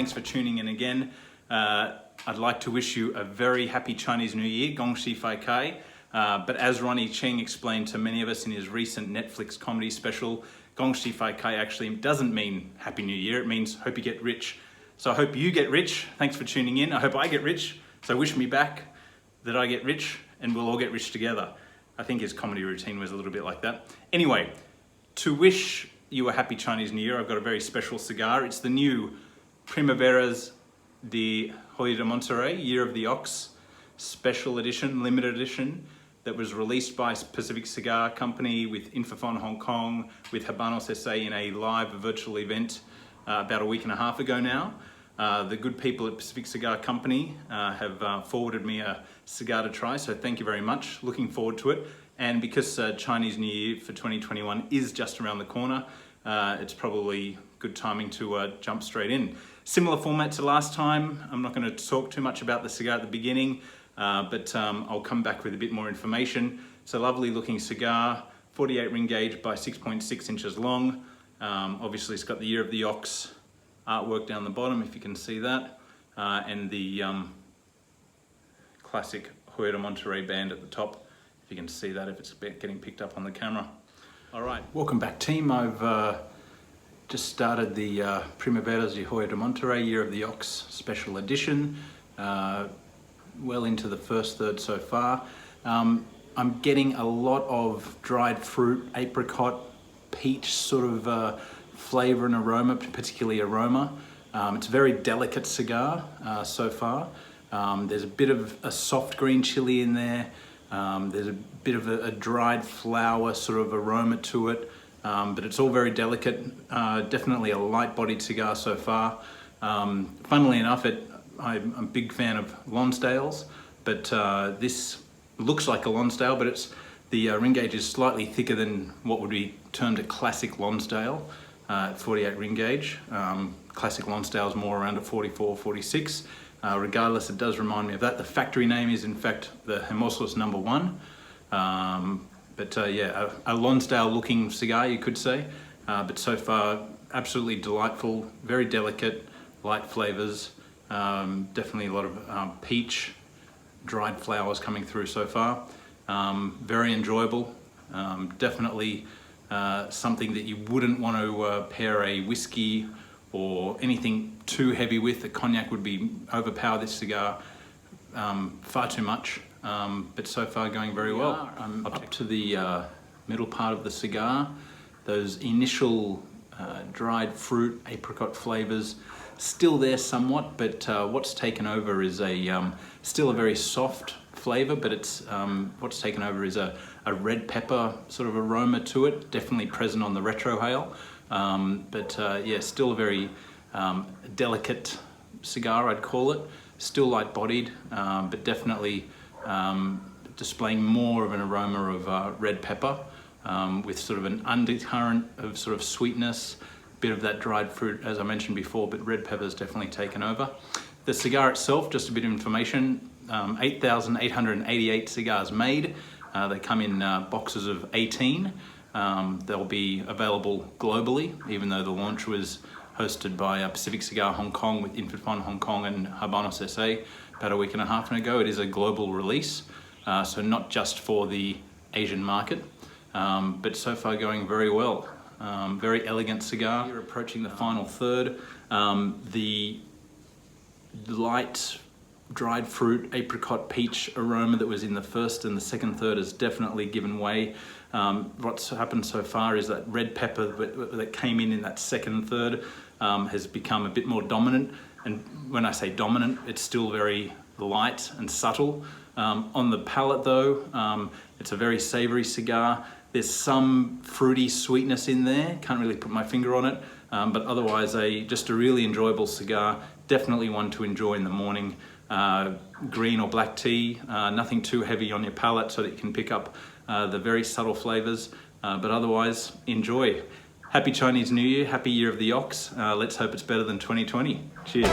Thanks for tuning in again. I'd like to wish you a very happy Chinese New Year, Gong Xi Fai Kai. But as Ronnie Cheng explained to many of us in his recent Netflix comedy special, Gong Xi Fai Kai actually doesn't mean Happy New Year, it means hope you get rich. So I hope you get rich. Thanks for tuning in. I hope I get rich. So wish me back that I get rich and we'll all get rich together. I think his comedy routine was a little bit like that. Anyway, to wish you a happy Chinese New Year, I've got a very special cigar. It's the new Primaveras de Hoyo de Monterrey, Year of the Ox, special edition, limited edition, that was released by Pacific Cigar Company with Infifon Hong Kong, with Habanos SA in a live virtual event about a week and a half ago now. The good people at Pacific Cigar Company have forwarded me a cigar to try, so thank you very much. Looking forward to it. And because Chinese New Year for 2021 is just around the corner, it's probably good timing to jump straight in. Similar format to last time. I'm not going to talk too much about the cigar at the beginning, but I'll come back with a bit more information. It's a lovely looking cigar, 48 ring gauge by 6.6 inches long. Obviously it's got the Year of the Ox artwork down the bottom, if you can see that, and the classic Hoyo de Monterrey band at the top, if you can see that, if it's getting picked up on the camera. All right, welcome back team. I've just started the Primaveras de Hoyo de Monterrey Year of the Ox special edition, well into the first third so far. I'm getting a lot of dried fruit, apricot, peach sort of flavor and aroma, particularly aroma. It's a very delicate cigar so far. There's a bit of a soft green chili in there. There's a bit of a dried flower sort of aroma to it, but it's all very delicate. Definitely a light-bodied cigar so far. Funnily enough, I'm a big fan of Lonsdales, but this looks like a Lonsdale, but the ring gauge is slightly thicker than what would be termed a classic Lonsdale, 48 ring gauge. Classic Lonsdale is more around a 44, 46. Regardless, it does remind me of that. The factory name is in fact the Hermosos No. 1. Yeah, a Lonsdale looking cigar, you could say. But so far, absolutely delightful, very delicate, light flavors. Definitely a lot of peach, dried flowers coming through so far. Very enjoyable. Definitely something that you wouldn't want to pair a whiskey or anything too heavy with. The cognac would overpower this cigar far too much, but so far going very well. I'm up to the middle part of the cigar. Those initial dried fruit, apricot flavors, still there somewhat, but what's taken over is still a very soft flavor, but what's taken over is a red pepper sort of aroma to it, definitely present on the retrohale. Yeah, still a very delicate cigar, I'd call it. Still light-bodied, but definitely displaying more of an aroma of red pepper, with sort of an undercurrent of sort of sweetness, bit of that dried fruit, as I mentioned before, but red pepper's definitely taken over. The cigar itself, just a bit of information, 8,888 cigars made. They come in boxes of 18. They'll be available globally, even though the launch was hosted by Pacific Cigar Hong Kong with Infifon Hong Kong and Habanos SA about a week and a half ago. It is a global release, so not just for the Asian market, but so far going very well. Very elegant cigar. You're approaching the final third. The light dried fruit, apricot, peach aroma that was in the first and the second third has definitely given way. What's happened so far is that red pepper that came in that second third has become a bit more dominant. And when I say dominant, it's still very light and subtle. On the palate though, it's a very savory cigar. There's some fruity sweetness in there, can't really put my finger on it, but otherwise just a really enjoyable cigar. Definitely one to enjoy in the morning. Green or black tea, nothing too heavy on your palate so that you can pick up the very subtle flavors, but otherwise enjoy. Happy Chinese New Year, happy Year of the Ox. Let's hope it's better than 2020. Cheers.